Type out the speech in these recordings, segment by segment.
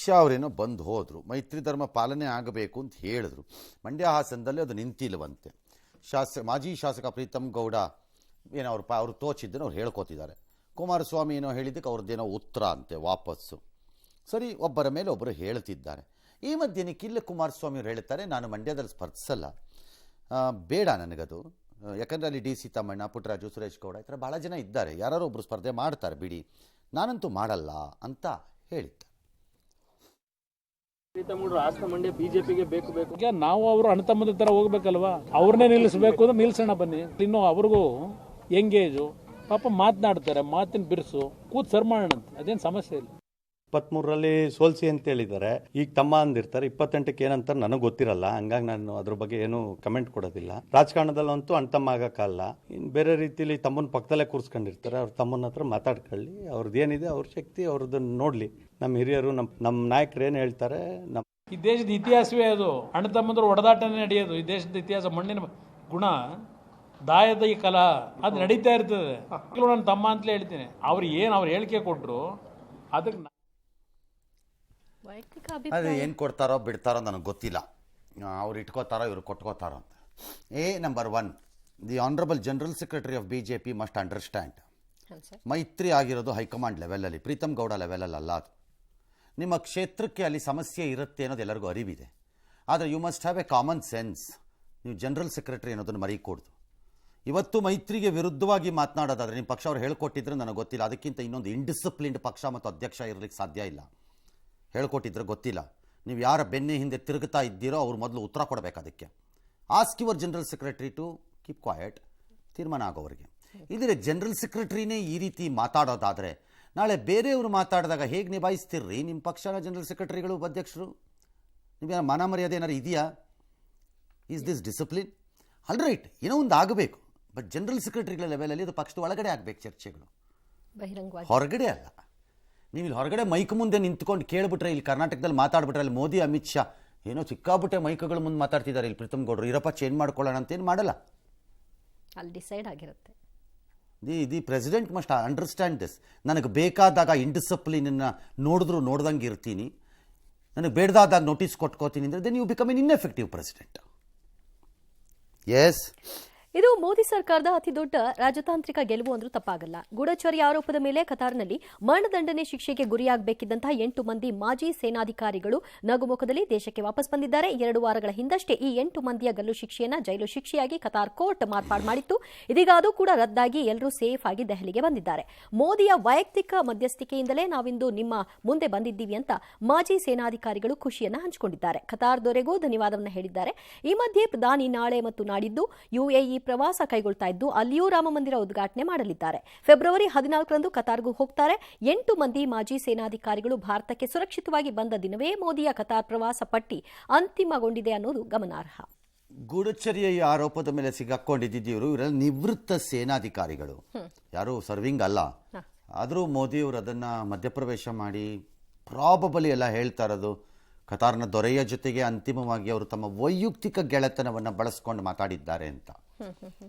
ಶಾ ಅವರೇನೋ ಬಂದು ಹೋದರು, ಮೈತ್ರಿ ಧರ್ಮ ಪಾಲನೆ ಆಗಬೇಕು ಅಂತ ಹೇಳಿದ್ರು. ಮಂಡ್ಯ ಹಾಸನದಲ್ಲಿ ಅದು ನಿಂತಿಲ್ವಂತೆ. ಮಾಜಿ ಶಾಸಕ ಪ್ರೀತಮ್ ಗೌಡ ಏನೋ ಅವ್ರು ತೋಚಿದ್ದನ್ನು ಅವ್ರು ಹೇಳ್ಕೊತಿದ್ದಾರೆ. ಕುಮಾರಸ್ವಾಮಿ ಏನೋ ಹೇಳಿದ್ದಕ್ಕೆ ಅವ್ರದ್ದೇನೋ ಉತ್ತರ ಅಂತೆ ವಾಪಸ್ಸು. ಸರಿ, ಒಬ್ಬರ ಮೇಲೆ ಒಬ್ಬರು ಹೇಳ್ತಿದ್ದಾರೆ. ಈ ಮಧ್ಯೆ ನಿಖಿಲ್ ಕುಮಾರಸ್ವಾಮಿ ಅವರು ಹೇಳ್ತಾರೆ, ನಾನು ಮಂಡ್ಯದಲ್ಲಿ ಸ್ಪರ್ಧಿಸಲ್ಲ, ಬೇಡ ನನಗದು, ಯಾಕಂದರೆ ಅಲ್ಲಿ ಡಿ ಸಿ ತಮ್ಮಣ್ಣ, ಪುಟ್ಟರಾಜು, ಸುರೇಶ್ ಗೌಡ ಈ ಥರ ಭಾಳ ಜನ ಇದ್ದಾರೆ, ಯಾರು ಒಬ್ಬರು ಸ್ಪರ್ಧೆ ಮಾಡ್ತಾರೆ ಬಿಡಿ, ನಾನಂತೂ ಮಾಡಲ್ಲ ಅಂತ ಹೇಳಿದ್ದಾರೆ. ಬಿಜೆಪಿಗೆ ಬೇಕು ನಾವು ಅವರು ಅಣ್ಣತಮ್ಮದ ತರ ಹೋಗ್ಬೇಕಲ್ವಾ, ಅವ್ರನ್ನೇ ನಿಲ್ಲಿಸಬೇಕು ಅಂದ್ರೆ ನಿಲ್ಸೋಣ ಬನ್ನಿ. ಇನ್ನು ಅವ್ರಿಗೂ ಎಂಗೇಜು ಪಾಪ ಮಾತನಾಡ್ತಾರೆ, ಮಾತಿನ ಬಿರ್ಸು ಕೂತ್ ಸರ್ ಮಾಡೋಣ ಅಂತ, ಅದೇನು ಸಮಸ್ಯೆ ಇಲ್ಲ. 23ರಲ್ಲಿ ಸೋಲ್ಸಿ ಅಂತ ಹೇಳಿದ್ದಾರೆ, ಈಗ ತಮ್ಮ ಅಂದಿರ್ತಾರೆ, 28ಕ್ಕೆ ಏನಂತ ನನಗೆ ಗೊತ್ತಿರಲ್ಲ, ಹಂಗಾಗಿ ನಾನು ಅದ್ರ ಬಗ್ಗೆ ಏನು ಕಮೆಂಟ್ ಕೊಡೋದಿಲ್ಲ. ರಾಜಕಾರಣದಲ್ಲಂತೂ ಅಣ್ತಮ್ಮ ಆಗಕ್ಕಲ್ಲ, ಇನ್ನು ಬೇರೆ ರೀತಿಲಿ ತಮ್ಮನ ಪಕ್ಕದಲ್ಲೇ ಕೂರಿಸ್ಕೊಂಡಿರ್ತಾರೆ, ಅವ್ರ ತಮ್ಮನ ಹತ್ರ ಮಾತಾಡ್ಕೊಳ್ಳಿ, ಅವ್ರದ್ದು ಏನಿದೆ ಅವ್ರ ಶಕ್ತಿ ಅವ್ರದ್ದನ್ನು ನೋಡಲಿ. ನಮ್ಮ ಹಿರಿಯರು ನಮ್ಮ ನಾಯಕರು ಏನು ಹೇಳ್ತಾರೆ, ಈ ದೇಶದ ಇತಿಹಾಸವೇ ಅದು, ಅಣ್ಣ ತಮ್ಮಂದ್ರು ಒಡದಾಟನೇ ನಡೆಯೋದು. ಈ ದೇಶದ ಇತಿಹಾಸ ಮಣ್ಣಿನ ಗುಣ, ದಾಯದ ಈ ಕಲಾ ಅದು ನಡೀತಾ ಇರ್ತದೆ. ನಾನು ತಮ್ಮ ಅಂತಲೇ ಹೇಳ್ತೀನಿ. ಅವ್ರು ಹೇಳಿಕೆ ಕೊಟ್ಟರು ಅದಕ್ಕೆ ಅದೇ ಏನು ಕೊಡ್ತಾರೋ ಬಿಡ್ತಾರೋ ನನಗೆ ಗೊತ್ತಿಲ್ಲ, ಅವ್ರು ಇಟ್ಕೋತಾರೋ ಇವ್ರು ಕೊಟ್ಕೋತಾರೋ ಅಂತ. Number 1, the honourable general secretary of BJP must understand, ಮೈತ್ರಿ ಆಗಿರೋದು ಹೈಕಮಾಂಡ್ ಲೆವೆಲಲ್ಲಿ, ಪ್ರೀತಮ್ ಗೌಡ ಲೆವೆಲಲ್ಲಿ ಅಲ್ಲ. ಅದು ನಿಮ್ಮ ಕ್ಷೇತ್ರಕ್ಕೆ ಅಲ್ಲಿ ಸಮಸ್ಯೆ ಇರುತ್ತೆ ಅನ್ನೋದು ಎಲ್ಲರಿಗೂ ಅರಿವಿದೆ. ಆದರೆ you must have a common sense. ನೀವು ಜನರಲ್ ಸೆಕ್ರೆಟರಿ ಅನ್ನೋದನ್ನು ಮರೀಕೊಡ್ದು. ಇವತ್ತು ಮೈತ್ರಿಗೆ ವಿರುದ್ಧವಾಗಿ ಮಾತನಾಡೋದಾದರೆ ನಿಮ್ಮ ಪಕ್ಷ ಅವ್ರು ಹೇಳ್ಕೊಟ್ಟಿದ್ರೆ ನನಗೆ ಗೊತ್ತಿಲ್ಲ, ಅದಕ್ಕಿಂತ ಇನ್ನೊಂದು ಇಂಡಿಸಿಪ್ಲಿನ್ಡ್ ಪಕ್ಷ ಮತ್ತು ಅಧ್ಯಕ್ಷ ಇರಲಿಕ್ಕೆ ಸಾಧ್ಯ ಇಲ್ಲ. ಹೇಳ್ಕೊಟ್ಟಿದ್ರೆ ಗೊತ್ತಿಲ್ಲ. ನೀವು ಯಾರ ಬೆನ್ನೆ ಹಿಂದೆ ತಿರುಗುತ್ತಾ ಇದ್ದೀರೋ ಅವ್ರು ಮೊದಲು ಉತ್ತರ ಕೊಡಬೇಕು. ಅದಕ್ಕೆ ask your general secretary to keep quiet, ತೀರ್ಮಾನ ಆಗೋವರೆಗೆ. ಇದ್ರೆ ಜನರಲ್ ಸೆಕ್ರೆಟರಿನೇ ಈ ರೀತಿ ಮಾತಾಡೋದಾದರೆ ನಾಳೆ ಬೇರೆಯವರು ಮಾತಾಡಿದಾಗ ಹೇಗೆ ನಿಭಾಯಿಸ್ತಿರ್ರಿ ನಿಮ್ಮ ಪಕ್ಷನ ಜನರಲ್ ಸೆಕ್ರೆಟರಿಗಳು, ಅಧ್ಯಕ್ಷರು? ನಿಮಗೆ ಮಾನ ಮರ್ಯಾದೆ ಏನಾರು ಇದೆಯಾ? Is this discipline? All right, ಏನೋ ಒಂದು ಆಗಬೇಕು, ಬಟ್ ಜನರಲ್ ಸೆಕ್ರೆಟರಿಗಳ ಲೆವೆಲಲ್ಲಿ ಅದು ಪಕ್ಷದ ಒಳಗಡೆ ಆಗಬೇಕು ಚರ್ಚೆಗಳು, ಹೊರಗಡೆ ಅಲ್ಲ. ನೀವು ಇಲ್ಲಿ ಹೊರಗಡೆ ಮೈಕ್ ಮುಂದೆ ನಿಂತ್ಕೊಂಡು ಕೇಳಿಬಿಟ್ರೆ, ಇಲ್ಲಿ ಕರ್ನಾಟಕದಲ್ಲಿ ಮಾತಾಡ್ಬಿಟ್ರೆ, ಅಲ್ಲಿ ಮೋದಿ ಅಮಿತ್ ಶಾ ಏನೋ ಚಿಕ್ಕಾಬಿಟ್ಟೆ ಮೈಕ್ಗಳ ಮುಂದೆ ಮಾತಾಡ್ತಿದ್ದಾರೆ. ಇಲ್ಲಿ ಪ್ರೀತಮ್ ಗೌಡರು ಇರಪ್ಪ ಚೇಂಜ್ ಮಾಡ್ಕೊಳ್ಳೋಣ ಅಂತ ಏನು ಮಾಡಲ್ಲ, ಅಲ್ಲಿ ಡಿಸೈಡ್ ಆಗಿರುತ್ತೆ. The president must understand this. ನನಗೆ ಬೇಕಾದಾಗ ಇಂಡಿಸಿಪ್ಲಿನನ್ನು ನೋಡ್ದಂಗೆ ಇರ್ತೀನಿ, ನನಗೆ ಬೇಡದಾದಾಗ ನೋಟಿಸ್ ಕೊಟ್ಕೋತೀನಿ ಅಂದರೆ then you become an ineffective president. Yes, ಇದು ಮೋದಿ ಸರ್ಕಾರದ ಅತಿದೊಡ್ಡ ರಾಜತಾಂತ್ರಿಕ ಗೆಲುವು ಅಂದ್ರೂ ತಪ್ಪಾಗಲ್ಲ. ಗೂಢಚರ್ಯ ಆರೋಪದ ಮೇಲೆ ಕತಾರ್ನಲ್ಲಿ ಮರಣದಂಡನೆ ಶಿಕ್ಷೆಗೆ ಗುರಿಯಾಗಬೇಕಿದ್ದಂತಹ 8 ಮಂದಿ ಮಾಜಿ ಸೇನಾಧಿಕಾರಿಗಳು ನಗುಮುಖದಲ್ಲಿ ದೇಶಕ್ಕೆ ವಾಪಸ್ ಬಂದಿದ್ದಾರೆ. 2 ವಾರಗಳ ಹಿಂದಷ್ಟೇ ಈ 8 ಮಂದಿಯ ಗಲ್ಲು ಶಿಕ್ಷೆಯನ್ನ ಜೈಲು ಶಿಕ್ಷೆಯಾಗಿ ಕತಾರ್ ಕೋರ್ಟ್ ಮಾರ್ಪಾಡು ಮಾಡಿತ್ತು. ಇದೀಗ ಅದು ಕೂಡ ರದ್ದಾಗಿ ಎಲ್ಲರೂ ಸೇಫ್ ಆಗಿ ದೆಹಲಿಗೆ ಬಂದಿದ್ದಾರೆ. ಮೋದಿಯ ವೈಯಕ್ತಿಕ ಮಧ್ಯಸ್ಥಿಕೆಯಿಂದಲೇ ನಾವಿಂದು ನಿಮ್ಮ ಮುಂದೆ ಬಂದಿದ್ದೀವಿ ಅಂತ ಮಾಜಿ ಸೇನಾಧಿಕಾರಿಗಳು ಖುಷಿಯನ್ನ ಹಂಚಿಕೊಂಡಿದ್ದಾರೆ. ಕತಾರ್ ದೊರೆಗೂ ಧನ್ಯವಾದವನ್ನು ಹೇಳಿದ್ದಾರೆ. ಈ ಮಧ್ಯೆ ಪ್ರಧಾನಿ ನಾಳೆ ಮತ್ತು ನಾಡಿದ್ದು UAE ಪ್ರವಾಸ ಕೈಗೊಳ್ತಾ ಇದ್ದು ಅಲ್ಲಿಯೂ ರಾಮಮಂದಿರ ಉದ್ಘಾಟನೆ ಮಾಡಲಿದ್ದಾರೆ. ಫೆಬ್ರವರಿ 14ರಂದು ಕತಾರ್ಗೂ ಹೋಗ್ತಾರೆ. 8 ಮಂದಿ ಮಾಜಿ ಸೇನಾಧಿಕಾರಿಗಳು ಭಾರತಕ್ಕೆ ಸುರಕ್ಷಿತವಾಗಿ ಬಂದ ದಿನವೇ ಮೋದಿಯ ಕತಾರ್ ಪ್ರವಾಸ ಪಟ್ಟಿ ಅಂತಿಮಗೊಂಡಿದೆ ಅನ್ನೋದು ಗಮನಾರ್ಹ. ಗೂಢಚರ್ಯ ಆರೋಪದ ಮೇಲೆ ಸಿಗಾಕೊಂಡಿದ್ದಿದ್ದೀವರು ಇವರೆಲ್ಲ ನಿವೃತ್ತ ಸೇನಾಧಿಕಾರಿಗಳು, ಯಾರು ಸರ್ವಿಂಗ್ ಅಲ್ಲ. ಆದರೂ ಮೋದಿಯವರು ಅದನ್ನು ಮಧ್ಯಪ್ರವೇಶ ಮಾಡಿ ಪ್ರಾಬಬಲಿ ಎಲ್ಲ ಹೇಳ್ತಾ ಇರೋದು ಕತಾರ್ನ ದೊರೆಯ ಜೊತೆಗೆ ಅಂತಿಮವಾಗಿ ಅವರು ತಮ್ಮ ವೈಯಕ್ತಿಕ ಗೆಳೆತನವನ್ನು ಬಳಸ್ಕೊಂಡು ಮಾತಾಡಿದ್ದಾರೆ ಅಂತ.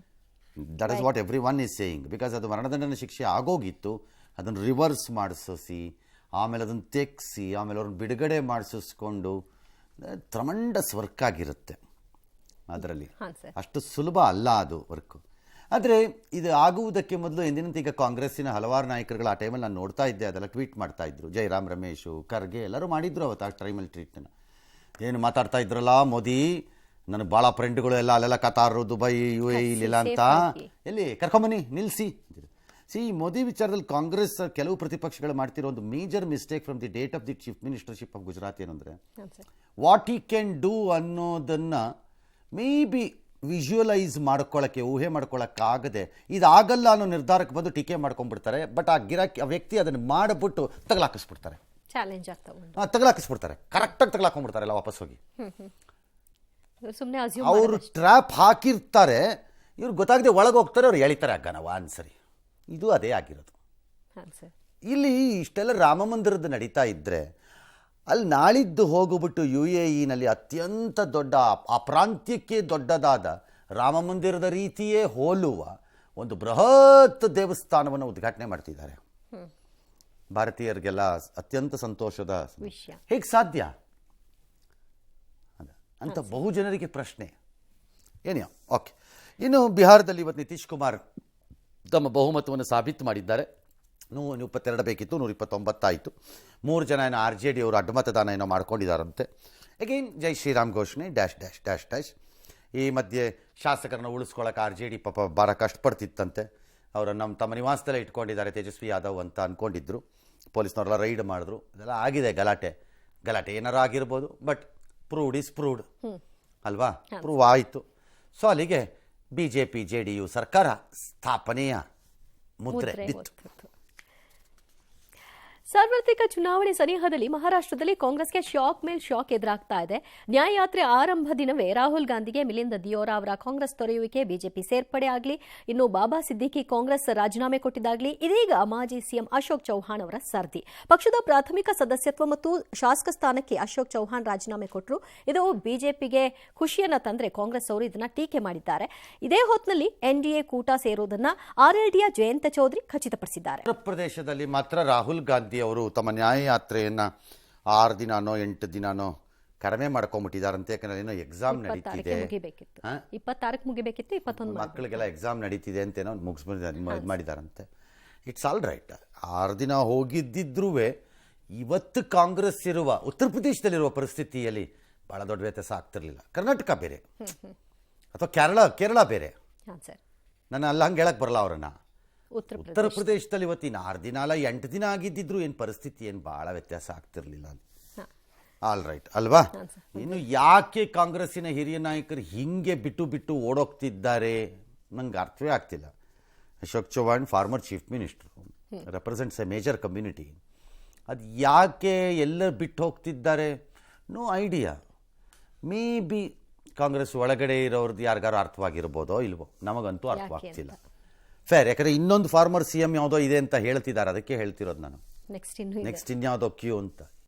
That is what every one is saying. Because ಅದು ಮರಣದಂಡನೆ ಶಿಕ್ಷೆ ಆಗೋಗಿತ್ತು, ಅದನ್ನು ರಿವರ್ಸ್ ಮಾಡಿಸಿ ಆಮೇಲೆ ಅದನ್ನು ತೆಗ್ಸಿ ಆಮೇಲೆ ಅವ್ರನ್ನ ಬಿಡುಗಡೆ ಮಾಡಿಸಿಸ್ಕೊಂಡು ಟ್ರಮೆಂಡಸ್ ವರ್ಕ್ ಆಗಿರುತ್ತೆ. ಅದರಲ್ಲಿ ಅಷ್ಟು ಸುಲಭ ಅಲ್ಲ ಅದು ವರ್ಕು. ಆದರೆ ಇದು ಆಗುವುದಕ್ಕೆ ಮೊದಲು ಎಂದಿನಂತೆ ಈಗ ಕಾಂಗ್ರೆಸ್ಸಿನ ಹಲವಾರು ನಾಯಕರುಗಳು ಆ ಟೈಮಲ್ಲಿ ನಾನು ನೋಡ್ತಾ ಇದ್ದೆ, ಅದೆಲ್ಲ ಟ್ವೀಟ್ ಮಾಡ್ತಾ ಇದ್ರು. ಜೈರಾಮ್ ರಮೇಶು, ಖರ್ಗೆ ಎಲ್ಲರೂ ಮಾಡಿದ್ರು ಅವತ್ತು ಆ ಟೈಮಲ್ಲಿ ಟ್ವೀಟನ್ನು. ಏನು ಮಾತಾಡ್ತಾ ಇದ್ರಲ್ಲ, ಮೋದಿ ನನಗೆ ಭಾಳ ಫ್ರೆಂಡ್ಗಳು ಎಲ್ಲ ಅಲ್ಲೆಲ್ಲ ಕತಾರು, ದುಬೈ, UAE ಇಲ್ಲಿಲ್ಲ ಅಂತ, ಎಲ್ಲಿ ಕರ್ಕೊಂಬನ್ನಿ ನಿಲ್ಲಿಸಿ. ಮೋದಿ ವಿಚಾರದಲ್ಲಿ ಕಾಂಗ್ರೆಸ್ ಕೆಲವು ಪ್ರತಿಪಕ್ಷಗಳು ಮಾಡ್ತಿರೋ ಒಂದು major mistake from the date of the chief ministership of Gujarat ಏನಂದರೆ, ವಾಟ್ ಹಿ ಕ್ಯಾನ್ ಡೂ ಅನ್ನೋದನ್ನು ಮೇ ಬಿ ವಿಜುವಲೈಸ್ ಮಾಡ್ಕೊಳ್ಳೋಕ್ಕೆ, ಊಹೆ ಮಾಡ್ಕೊಳ್ಳೋಕ್ಕಾಗದೆ ಇದಾಗಲ್ಲ ಅನ್ನೋ ನಿರ್ಧಾರಕ್ಕೆ ಬಂದು ಟೀಕೆ ಮಾಡ್ಕೊಂಡ್ಬಿಡ್ತಾರೆ. ಬಟ್ ಆ ವ್ಯಕ್ತಿ ಅದನ್ನು ಮಾಡಿಬಿಟ್ಟು ತಗಲಾಕಿಸ್ಬಿಡ್ತಾರೆ, ಕರೆಕ್ಟಾಗಿ ತಗಲಾಕೊಂಡ್ಬಿಡ್ತಾರೆ ಎಲ್ಲ ವಾಪಸ್ ಹೋಗಿ. ಅವರು ಟ್ರ್ಯಾಪ್ ಹಾಕಿರ್ತಾರೆ, ಇವ್ರು ಗೊತ್ತಾಗದೆ ಒಳಗೆ ಹೋಗ್ತಾರೆ, ಅವ್ರು ಎಳಿತಾರೆ ಆಗ ನಾವು ಅನ್ಸರಿ. ಇದು ಅದೇ ಆಗಿರೋದು. ಇಲ್ಲಿ ಇಷ್ಟೆಲ್ಲ ರಾಮ ಮಂದಿರದ ನಡೀತಾ ಇದ್ದರೆ ಅಲ್ಲಿ ನಾಳಿದ್ದು ಹೋಗ್ಬಿಟ್ಟು UAEನಲ್ಲಿ ಅತ್ಯಂತ ದೊಡ್ಡ, ಆ ಪ್ರಾಂತ್ಯಕ್ಕೆ ದೊಡ್ಡದಾದ ರಾಮ ಮಂದಿರದ ರೀತಿಯೇ ಹೋಲುವ ಒಂದು ಬೃಹತ್ ದೇವಸ್ಥಾನವನ್ನು ಉದ್ಘಾಟನೆ ಮಾಡ್ತಿದ್ದಾರೆ. ಭಾರತೀಯರಿಗೆಲ್ಲ ಅತ್ಯಂತ ಸಂತೋಷದ ವಿಷಯ. ಹೇಗೆ ಸಾಧ್ಯ ಅಂತ ಬಹುಜನರಿಗೆ ಪ್ರಶ್ನೆ. ಏನಿಯೋ ಓಕೆ. ಇನ್ನು ಬಿಹಾರದಲ್ಲಿ ಇವತ್ತು ನಿತೀಶ್ ಕುಮಾರ್ ತಮ್ಮ ಬಹುಮತವನ್ನು ಸಾಬೀತು ಮಾಡಿದ್ದಾರೆ. 122 ಬೇಕಿತ್ತು, 129 ಆಯಿತು. 3 ಜನ ಏನೋ RJD ಅವರು ಅಡ್ಡಮತದಾನ ಏನೋ ಮಾಡ್ಕೊಂಡಿದ್ದಾರಂತೆ. ಅಗೈನ್ ಜೈ ಶ್ರೀರಾಮ್ ಘೋಷಣೆ ಡ್ಯಾಶ್ ಡ್ಯಾಶ್ ಡ್ಯಾಶ್ ಡ್ಯಾಶ್. ಈ ಮಧ್ಯೆ ಶಾಸಕರನ್ನ ಉಳಿಸ್ಕೊಳ್ಳೋಕೆ RJD ಪಾಪ ಭಾಳ ಕಷ್ಟಪಡ್ತಿತ್ತಂತೆ. ಅವರನ್ನು ತಮ್ಮ ನಿವಾಸದಲ್ಲೇ ಇಟ್ಕೊಂಡಿದ್ದಾರೆ ತೇಜಸ್ವಿ ಯಾದವ್ ಅಂತ ಅಂದ್ಕೊಂಡಿದ್ರು. ಪೊಲೀಸ್ನವರೆಲ್ಲ ರೈಡ್ ಮಾಡಿದ್ರು. ಇದೆಲ್ಲ ಆಗಿದೆ ಗಲಾಟೆ ಏನಾರು ಆಗಿರ್ಬೋದು, ಬಟ್ ಪ್ರೂವ್ಡ್ ಇಸ್ ಪ್ರೂವ್ಡ್ ಅಲ್ವಾ, ಪ್ರೂವ್ ಆಯಿತು. ಸೊ ಅಲ್ಲಿಗೆ BJP JDU ಸರ್ಕಾರ ಸ್ಥಾಪನೆಯ ಮುದ್ರೆ ಬಿತ್ತು. ಸಾರ್ವತ್ರಿಕ ಚುನಾವಣೆ ಸನಿಹದಲ್ಲಿ ಮಹಾರಾಷ್ಟ್ರದಲ್ಲಿ ಕಾಂಗ್ರೆಸ್ಗೆ ಶಾಕ್ ಮೇಲ್ ಶಾಕ್ ಎದುರಾಗ್ತಾ ಇದೆ. ನ್ಯಾಯಯಾತ್ರೆ ಆರಂಭ ದಿನವೇ ರಾಹುಲ್ ಗಾಂಧಿಗೆ ಮಿಲಿಂದ ದಿಯೋರಾ ಅವರ ಕಾಂಗ್ರೆಸ್ ತೊರೆಯುವಿಕೆ, ಬಿಜೆಪಿ ಸೇರ್ಪಡೆ ಆಗಲಿ, ಇನ್ನು ಬಾಬಾ ಸಿದ್ದಿಕಿ ಕಾಂಗ್ರೆಸ್ ರಾಜೀನಾಮೆ ಕೊಟ್ಟಿದ್ದಾಗಲಿ, ಇದೀಗ ಮಾಜಿ ಸಿಎಂ ಅಶೋಕ್ ಚೌಹಾಣ್ ಅವರ ಸರ್ದಿ. ಪಕ್ಷದ ಪ್ರಾಥಮಿಕ ಸದಸ್ಯತ್ವ ಮತ್ತು ಶಾಸಕ ಸ್ಥಾನಕ್ಕೆ ಅಶೋಕ್ ಚೌಹಾಣ್ ರಾಜೀನಾಮೆ ಕೊಟ್ಟರು. ಇದು ಬಿಜೆಪಿಗೆ ಖುಷಿಯನ್ನ ತಂದ್ರೆ ಕಾಂಗ್ರೆಸ್ ಅವರು ಇದನ್ನ ಟೀಕೆ ಮಾಡಿದ್ದಾರೆ. ಇದೇ ಹೊತ್ತಿನಲ್ಲಿ NDA ಕೂಟ ಸೇರುವುದನ್ನ RLDಯ ಜಯಂತ ಚೌಧರಿ ಖಚಿತಪಡಿಸಿದ್ದಾರೆ. ಉತ್ತರ ಪ್ರದೇಶದಲ್ಲಿ ಮಾತ್ರ ರಾಹುಲ್ ಗಾಂಧಿ ಅವರು ತಮ್ಮ ನ್ಯಾಯಯಾತ್ರೆಯನ್ನು 6 ದಿನಾನೋ 8 ದಿನಾನೋ ಕಡಿಮೆ ಮಾಡ್ಕೊಂಡ್ಬಿಟ್ಟಿದ್ದಾರಂತೆ. ಯಾಕಂದ್ರೆ ಏನೋ ಎಕ್ಸಾಮ್ ನಡೀತಿದೆ, 26ಕ್ಕೆ ಮುಗಿಬೇಕಿತ್ತು, 21 ಮಕ್ಕಳಿಗೆಲ್ಲ ಎಕ್ಸಾಮ್ ನಡೀತಿದೆ ಅಂತೇನೋ ಮಾಡಿದಾರಂತೆ. It's all right. 6 ದಿನ ಹೋಗಿದ್ದಿದ್ರೂ ಇವತ್ತು ಕಾಂಗ್ರೆಸ್ ಇರುವ ಉತ್ತರ ಪ್ರದೇಶದಲ್ಲಿರುವ ಪರಿಸ್ಥಿತಿಯಲ್ಲಿ ಭಾಳ ದೊಡ್ಡ ವ್ಯತ್ಯಾಸ ಆಗ್ತಿರ್ಲಿಲ್ಲ. ಕರ್ನಾಟಕ ಬೇರೆ ಅಥವಾ ಕೇರಳ ಬೇರೆ. ನಾನು ಅಲ್ಲ ಹಂಗೆ ಹೇಳಕ್ಕೆ ಬರಲ್ಲ ಅವರನ್ನ. ಉತ್ತರ ಪ್ರದೇಶದಲ್ಲಿ ಇವತ್ತಿನ 6 ದಿನ ಅಲ್ಲ 8 ದಿನ ಆಗಿದ್ದಿದ್ರು ಏನು ಪರಿಸ್ಥಿತಿ ಏನು ಭಾಳ ವ್ಯತ್ಯಾಸ ಆಗ್ತಿರ್ಲಿಲ್ಲ. ಆಲ್ ರೈಟ್ ಅಲ್ವಾ. ಇನ್ನು ಯಾಕೆ ಕಾಂಗ್ರೆಸ್ಸಿನ ಹಿರಿಯ ನಾಯಕರು ಹಿಂಗೆ ಬಿಟ್ಟು ಓಡೋಗ್ತಿದ್ದಾರೆ ನಂಗೆ ಅರ್ಥವೇ ಆಗ್ತಿಲ್ಲ. Ashok Chavan former chief minister, represents a major community. ಅದು ಯಾಕೆ ಎಲ್ಲ ಬಿಟ್ಟು ಹೋಗ್ತಿದ್ದಾರೆ no idea. Maybe Congress ಒಳಗಡೆ ಇರೋರ್ದು ಯಾರಿಗಾರು ಅರ್ಥವಾಗಿರ್ಬೋದೋ ಇಲ್ವೋ, ನಮಗಂತೂ ಅರ್ಥವಾಗ್ತಿಲ್ಲ. ಫೇರ್, ಯಾಕಂದರೆ ಇನ್ನೊಂದು ಫಾರ್ಮರ್ CM ಯಾವುದೋ ಇದೆ ಅಂತ ಹೇಳ್ತಿದ್ದಾರೆ, ಅದಕ್ಕೆ ಹೇಳ್ತಿರೋದು ನಾನು. ನೆಕ್ಸ್ಟ್ ಇನ್ಯಾವುದೋ ಕ್ಯೂ ಅಂತ.